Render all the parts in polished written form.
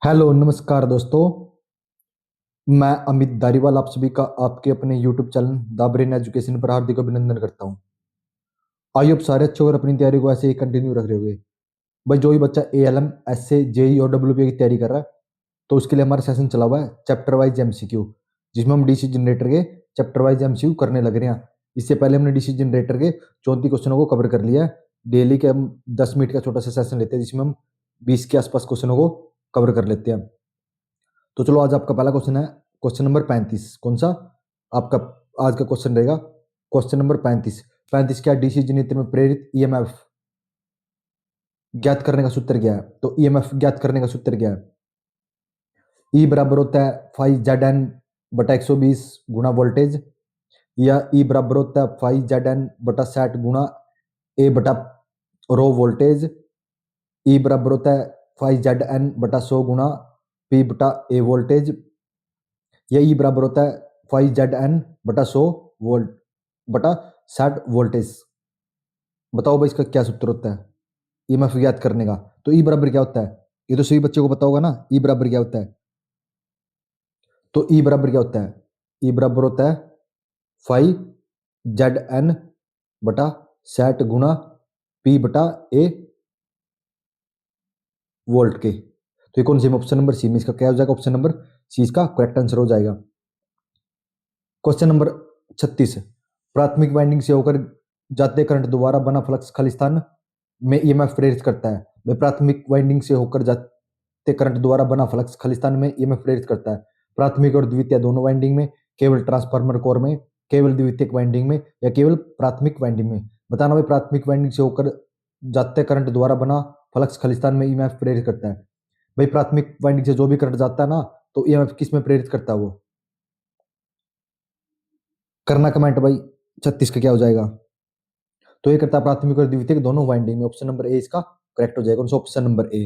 Hello नमस्कार दोस्तों। मैं अमित धारीवाल आप सभी का आपके अपने YouTube channel the brain education पर हार्दिक अभिनंदन करता हूं। आइए आप सारे अच्छे और अपनी तैयारी को ऐसे ही कंटिन्यू रख रहे होगे। भाई जो भी बच्चा एएलएम एसए जेई और डब्ल्यूपीए की तैयारी कर रहा है तो उसके लिए हमारा सेशन चला हुआ है चैप्टर वाइज एमसीक्यू, जिसमें हम डीसी जनरेटर के चैप्टर वाइज एमसीक्यू करने लग रहे हैं। इससे पहले हमने डीसी जनरेटर के 34 क्वेश्चनों को कवर कर लिया है। डेली के हम 10 मिनट का छोटा सा सेशन लेते हैं जिसमें हम 20 के आसपास क्वेश्चनों को कवर कर लेते हैं। तो चलो आज आपका पहला क्वेश्चन है क्वेश्चन नंबर 35। कौन सा आपका आज का क्वेश्चन रहेगा? Question number 35। 35 क्या? डीसी जनरेटर में प्रेरित ईएमएफ ज्ञात करने का सूत्र क्या है? तो ईएमएफ ज्ञात करने का सूत्र क्या है? ई बराबर होता है फाइव जेड एन बटा 120 गुणा वोल्टेज, या ई बराबर होता है फाइव जेड एन बटा 60 गुणा ए बटा रो वोल्टेज, ई बराबर होता है फाइव जेड एन बटा 100 गुणा पी बटा ए वोल्टेज, या ई बराबर होता है फाइव जेड एन बटा 100 वोल्ट बटा 60 वोल्टेज। बताओ भाई इसका क्या सूत्र होता है ईएमएफ ज्ञात करने का? तो ई बराबर क्या होता है? ये तो सभी बच्चों को पता होगा ना ई बराबर क्या होता है। तो ई बराबर क्या होता है? ई बराबर होता है फाइव जेड एन बटा 60 गुणा पी बटा ए वोल्ट के। तो ये कौन सी ऑप्शन नंबर सी में इसका क्या हो जाएगा? ऑप्शन नंबर सी इसका करेक्ट आंसर हो जाएगा। Question number 36। प्राथमिक वाइंडिंग से होकर जाते करंट द्वारा बना फ्लक्स खालिस्तान में ईएमएफ प्रेरित करता है। भाई प्राथमिक वाइंडिंग से होकर जाते करंट द्वारा बना फ्लक्स खालिस्तान में ईएमएफ प्रेरित करता है। प्राथमिक और द्वितीय दोनों वाइंडिंग में, केवल ट्रांसफार्मर कोर में, केवल द्वितीयक वाइंडिंग में, या केवल प्राथमिक वाइंडिंग में? बताना भाई प्राथमिक वाइंडिंग से होकर जाते करंट द्वारा बना फ्लक्स खालिस्तान में ईएमएफ प्रेरित करता है। भाई प्राथमिक वाइंडिंग से जो भी करंट जाता है ना, तो ईएमएफ किस में प्रेरित करता है? वो करना कमेंट भाई। 36 का क्या हो जाएगा? तो ये करता है प्राथमिक और द्वितीयक दोनों वाइंडिंग में। ऑप्शन नंबर ए इसका करेक्ट हो जाएगा। Option number A.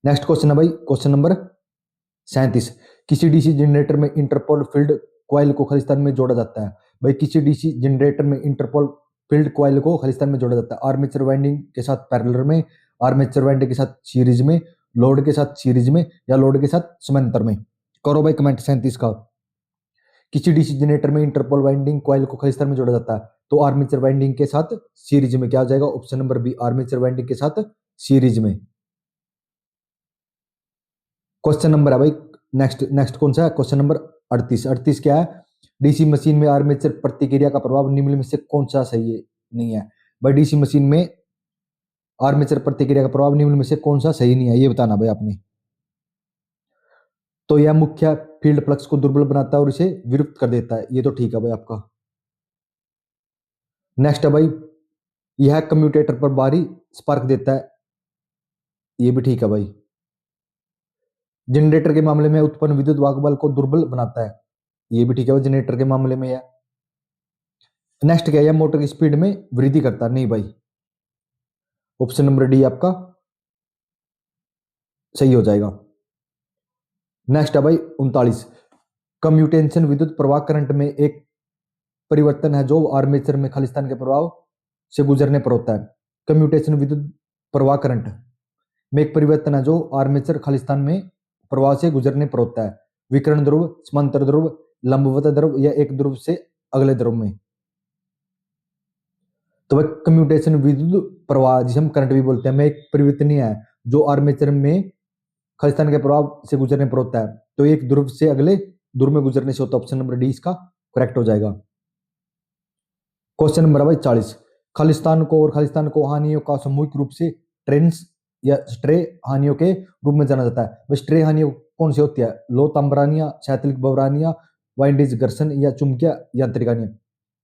Next question है भाई क्वेश्चन नंबर 37। किसी डीसी जनरेटर में इंटरपोल फील्ड कॉइल को खालिस्तान में जोड़ा जाता है। भाई किसी डीसी जनरेटर में इंटरपोल फील्ड कॉइल को खालिस्तान में जोड़ा जाता है आर्मेचर वाइंडिंग के साथ पैरेलल में, आर्मेचर वाइंडिंग के साथ सीरीज में, लोड के साथ सीरीज में, या लोड के साथ समांतर में? करो भाई कमेंट 37 का। किसी डीसी जनरेटर में इंटरपोल वाइंडिंग कॉइल को खालिस्तान में जोड़ा जाता है तो आर्मेचर वाइंडिंग के साथ सीरीज में। क्या हो जाएगा? Option number B armature winding के साथ सीरीज में। क्वेश्चन नंबर है भाई नेक्स्ट नेक्स्ट कौन सा है? Question number 38। 38 क्या है? डीसी मशीन में आर्मेचर प्रतिक्रिया का प्रभाव निम्न में से कौन सा सही है नहीं है? भाई डीसी मशीन में आर्मेचर प्रतिक्रिया का प्रभाव निम्न में से कौन सा सही नहीं है, ये बताना भाई आपने। तो यह मुख्य फील्ड फ्लक्स को दुर्बल बनाता है और इसे विरुद्ध कर देता है, ये तो ठीक है भाई आपका। नेक्स्ट है भाई यह कम्यूटेटर पर बाहरी स्पार्क देता है, ये भी ठीक है भाई। जनरेटर के मामले में उत्पन्न विद्युत वाहक बल को दुर्बल बनाता है, ये भी ठीक है भाई जनरेटर के मामले में है। नेक्स्ट क्या है? मोटर की स्पीड में वृद्धि करता है, नहीं भाई। ऑप्शन नंबर डी आपका सही हो जाएगा। नेक्स्ट है भाई 39। कम्यूटेशन विद्युत प्रवाह करंट में एक परिवर्तन है जो आर्मेचर में खालिस्तान के प्रभाव से गुजरने पर होता है। कम्यूटेशन विद्युत प्रवाह करंट में एक परिवर्तन है जो आर्मेचर खालिस्तान में प्रवाह से गुजरने पर होता है। विकर्ण ध्रुव, समांतर ध्रुव, लंबवत ध्रुव, या एक ध्रुव से अगले ध्रुव में? तो वह कम्यूटेशन विद्युत प्रवाह जिसे हम करंट भी बोलते हैं में एक परिवर्तन है जो आर्मेचर में खालिस्तान के प्रभाव से गुजरने पर होता है। तो एक ध्रुव से अगले ध्रुव में गुजरने से होता है। ऑप्शन नंबर डी इसका करेक्ट हो जाएगा। क्वेश्चन नंबर भाई 40। खालिस्तान को और खालिस्तान को हानियों का सामूहिक रूप से ट्रेंस या स्ट्रे हानियों के रूप में जाना जाता है। वह स्ट्रे हानियों कौन सी होती है? लो तंबरानिया, क्षैतिज बवरानिया, वाइंडेज घर्षण, या चुंबकीय यांत्रिक हानियां?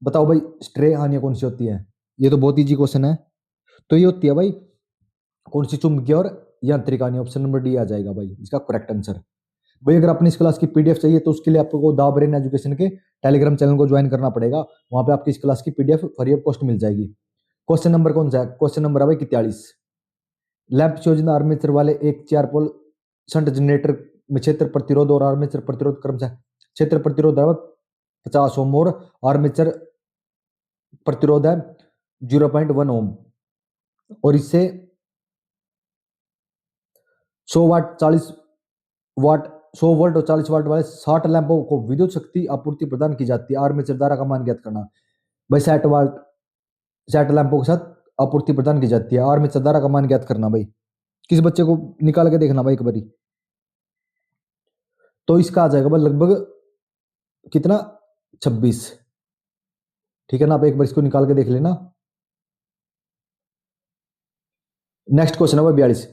बताओ भाई स्ट्रे हानियां कौन सी होती है? ये तो बहुत इजी क्वेश्चन है। तो ये होती है भाई कौन सी? चुंबकीय और यांत्रिक हानियां। ऑप्शन नंबर डी आ जाएगा भाई इसका करेक्ट आंसर। भाई अगर अपनी इस क्लास की पीडीएफ चाहिए तो उसके लिए आपको द ब्रेन एजुकेशन के टेलीग्राम चैनल को ज्वाइन करना पड़ेगा। वहां पे आपकी इस क्लास की पीडीएफ फ्री ऑफ कॉस्ट मिल जाएगी। क्वेश्चन नंबर कौन सा है? क्वेश्चन नंबर है भाई 41। लैंप संयोजन आर्मेचर वाले एक 4 पोल शंट जनरेटर में क्षेत्र प्रतिरोध और आर्मेचर प्रतिरोध क्रमशः क्षेत्र प्रतिरोध है 50 ओम और आर्मेचर प्रतिरोध है 0.1 ओम, और इससे 100 वाट 40 वाट 100 वोल्ट और 40 वाट वाले 60 लैंपों को विद्युत शक्ति आपूर्ति प्रदान की जाती है। आर्मेचर धारा का मान ज्ञात करना। भाई 60 वाट 60 लैंपों के साथ आपूर्ति प्रदान की जाती है। आर्मेचर धारा का मान ज्ञात करना भाई। किस बच्चे को निकाल के देखना भाई एक बारी। तो इसका आ जाएगा भाई लगभग कितना 26। ठीक है ना। आप एक बार इसको निकाल के देख लेना। नेक्स्ट क्वेश्चन है भाई 42।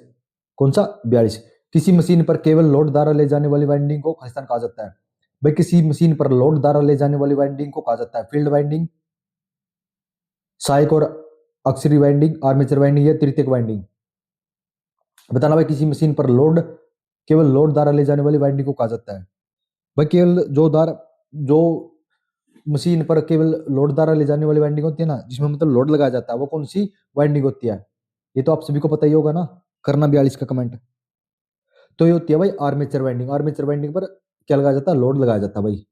कौन सा 42। किसी मशीन पर केवल लोड द्वारा ले जाने वाली वाइंडिंग को खलिस्तान कहा जाता है। भाई किसी मशीन पर लोड द्वारा ले जाने वाली वाइंडिंग को कहा जाता है फील्ड वाइंडिंग, सहायक और अक्षरी वाइंडिंग, आर्मेचर वाइंडिंग या तृतीयक वाइंडिंग। बताना भाई किसी मशीन पर केवल लोड द्वारा ले जाने वाली वाइंडिंग को कहा जाता है। भाई केवल जो मशीन पर केवल लोड द्वारा ले जाने वाली वाइंडिंग होती है ना, जिसमें मतलब लोड लगाया जाता है, वो कौन सी वाइंडिंग होती है? ये तो आप सभी को पता ही होगा ना। करना 42 का कमेंट। तो ये होती है भाई आर्मेचर वाइंडिंग। आर्मेचर वाइंडिंग पर क्या लगाया जाता है? लोड लगाया जाता है भाई।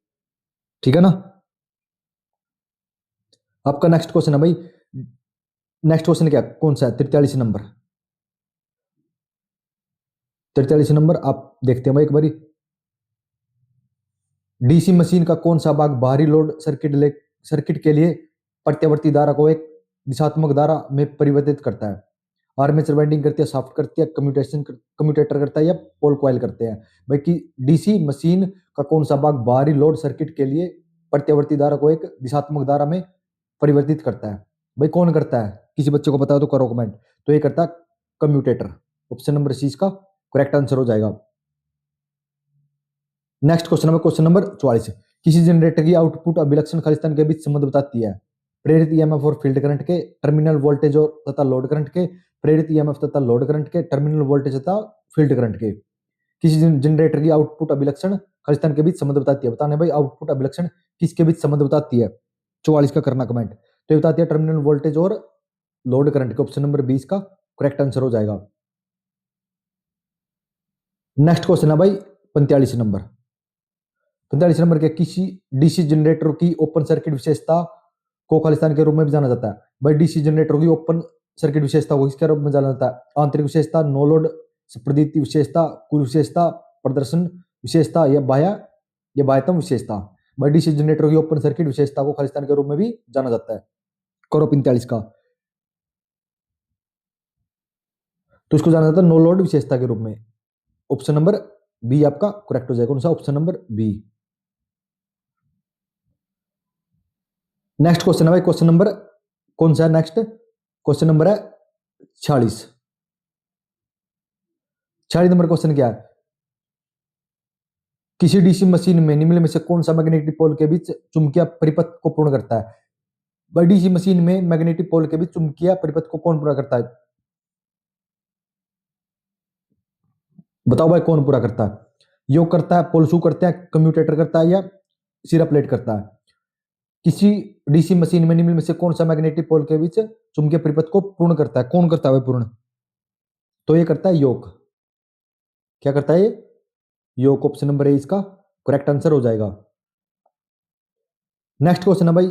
ठीक है ना। आपका नेक्स्ट क्वेश्चन है भाई। नेक्स्ट क्वेश्चन क्या कौन सा है? 43 नंबर। 43 नंबर आप देखते हैं भाई एक बारी। डीसी मशीन का कौन सा भाग बाहरी लोड सर्किट के लिए प्रत्यावर्ती धारा को एक दिशात्मक धारा में परिवर्तित करता है? आर्मेचर वाइंडिंग करती है, शाफ्ट करती है, कम्यूटेटर करता है या पोल कॉइल करते हैं? भाई कि डीसी मशीन का कौन सा भाग बाहरी लोड सर्किट के लिए प्रत्यावर्ती धारा को एक दिशात्मक धारा में परिवर्तित करता है? भाई कौन करता है? किसी बच्चे को पता हो तो करो कमेंट। तो ये करता है कम्यूटेटर। ऑप्शन नंबर सी इसका करेक्ट आंसर हो जाएगा। Next question number 44। किसी जनरेटर की आउटपुट अभिलक्षण खालिस्तान के बीच संबंध बताती है? प्रेरित ईएमएफ और फील्ड करंट के, टर्मिनल वोल्टेज और तथा लोड करंट के, प्रेरित ईएमएफ तथा लोड करंट के, टर्मिनल वोल्टेज तथा फील्ड करंट के। किसी जनरेटर की आउटपुट अभिलक्षण खालिस्तान के बीच संबंध बताती है। बताने भाई आउटपुट अभिलक्षण किसके बीच संबंध बताती है? 44 का करना कमेंट। तो ये बताती है टर्मिनल वोल्टेज और लोड करंट के। ऑप्शन नंबर 20 का करेक्ट आंसर हो जाएगा। नेक्स्ट क्वेश्चन है भाई 45 नंबर। 45 नंबर के किसी डीसी जनरेटर की ओपन सर्किट विशेषता को खालिस्तान के रूप में भी जाना जाता है। भाई डीसी जनरेटर की ओपन सर्किट विशेषता को किसके रूप में जाना जाता है? आंतरिक विशेषता, नो लोड प्रदीप्ति विशेषता, कुल विशेषता, प्रदर्शन विशेषता या बाह्यतम विशेषता। भाई डीसी जनरेटर की ओपन सर्किट विशेषता को खालिस्तान के रूप में भी जाना जाता है। करो 45 का। तो इसको जाना जाता है नो लोड विशेषता के रूप में। ऑप्शन नंबर बी आपका करेक्ट हो जाएगा। कौन सा? Option number B. Next question है भाई क्वेश्चन नंबर कौन सा है? नेक्स्ट क्वेश्चन नंबर है 46। 46 नंबर क्वेश्चन क्या है? किसी डीसी मशीन में निम्न में से कौन सा मैग्नेटिक पोल के बीच चुंबकीय परिपथ को पूर्ण करता है? भाई डीसी मशीन में मैग्नेटिक पोल के बीच चुंबकीय परिपथ को कौन पूरा करता है? बताओ भाई कौन पूरा करता है? योग करता है, पोल शू करता है, कम्यूटेटर करता है या सिरा प्लेट करता है? किसी डीसी मशीन में निम्न में से कौन सा मैग्नेटिक पोल के बीच चुंबकीय परिपथ को पूर्ण करता है? कौन करता है भाई पूर्ण? तो ये करता है योग। क्या करता है ये? योग। ऑप्शन नंबर ए इसका करेक्ट आंसर हो जाएगा। नेक्स्ट क्वेश्चन है भाई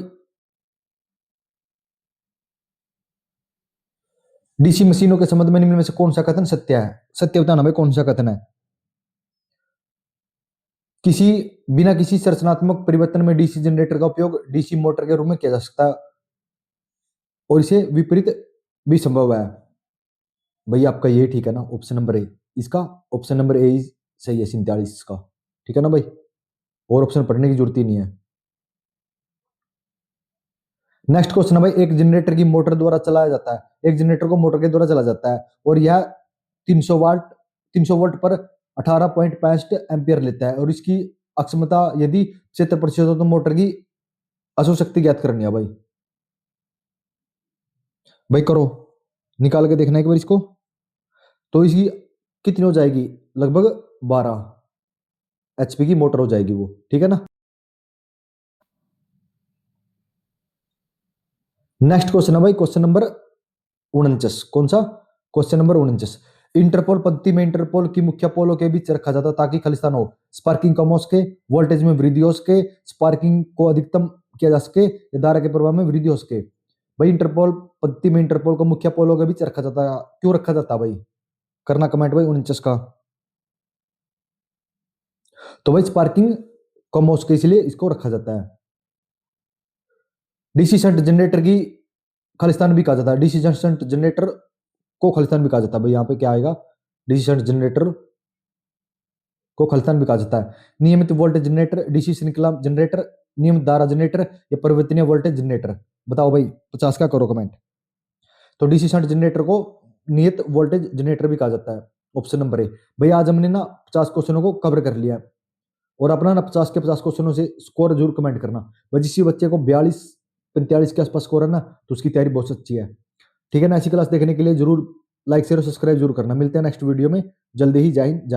डीसी मशीनों के संबंध में निम्न में से कौन सा कथन सत्य है? सत्य बताना भाई कौन सा कथन है? बिना किसी संरचनात्मक परिवर्तन में डीसी जनरेटर का उपयोग डीसी मोटर के रूप में किया जा सकता है और इसे विपरीत भी संभव है। भाई आपका ये ठीक है ना? ऑप्शन नंबर ए इसका ऑप्शन नंबर ए सही है 47 का। ठीक है ना भाई। और ऑप्शन पढ़ने की जरूरत ही नहीं है। नेक्स्ट क्वेश्चन है भाई एक जनरेटर की मोटर द्वारा चलाया जाता है। एक जनरेटर को मोटर के द्वारा चलाया जाता है और यह 300 वोल्ट पर 18.65 एम्पियर लेता है और इसकी अक्षमता यदि 70% हो तो मोटर की अशु शक्ति ज्ञात करनी है भाई। भाई करो निकाल के देखना एक बार इसको। तो इसकी कितनी हो जाएगी? लगभग 12 एचपी की मोटर हो जाएगी वो। ठीक है ना। नेक्स्ट क्वेश्चन है भाई क्वेश्चन नंबर 49। कौन सा? Question number 49। इंटरपोल पद्धति में इंटरपोल की मुख्य पोलों के बीच रखा जाता ताकि खालिस्तान हो स्पार्किंग कम हो सके, वोल्टेज में वृद्धि हो सके, स्पार्किंग को अधिकतम किया जा सके या धारा के प्रवाह में वृद्धि हो सके। भाई इंटरपोल पद्धति में इंटरपोल को मुख्य पोलों के बीच रखा जाता है। क्यों रखा जाता भाई? करना कमेंट भाई 49 का। तो भाई स्पार्किंग कम हो सके इसलिए इसको रखा जाता है। डीसी शंट जनरेटर की खालिस्तान भी कहा जाता है, डीसी शंट जनरेटर को खालिस्तान भी कहा जाता है। भाई यहाँ पे क्या आएगा, डीसी शंट जनरेटर को खालिस्तान भी कहा जाता है। नियमित वोल्टेज जनरेटर, डीसी श्रृंखला जनरेटर, नियमित धारा जनरेटर या परिवर्तनीय वोल्टेज जनरेटर। बताओ भाई 50 का करो कमेंट। तो डीसी शंट जनरेटर को नियत वोल्टेज जनरेटर भी कहा जाता है। Option number A. भाई आज हमने ना 50 क्वेश्चनों को कवर कर लिया है, और अपना ना 50 के 50 क्वेश्चनों से स्कोर जरूर कमेंट करना। भाई जिस बच्चे को 42-45 के आसपास स्कोर है ना, तो उसकी तैयारी बहुत अच्छी है। ठीक है ना। ऐसी क्लास देखने के लिए जरूर लाइक शेयर और सब्सक्राइब जरूर करना। मिलते हैं नेक्स्ट वीडियो में जल्दी ही। जय हिंद, जय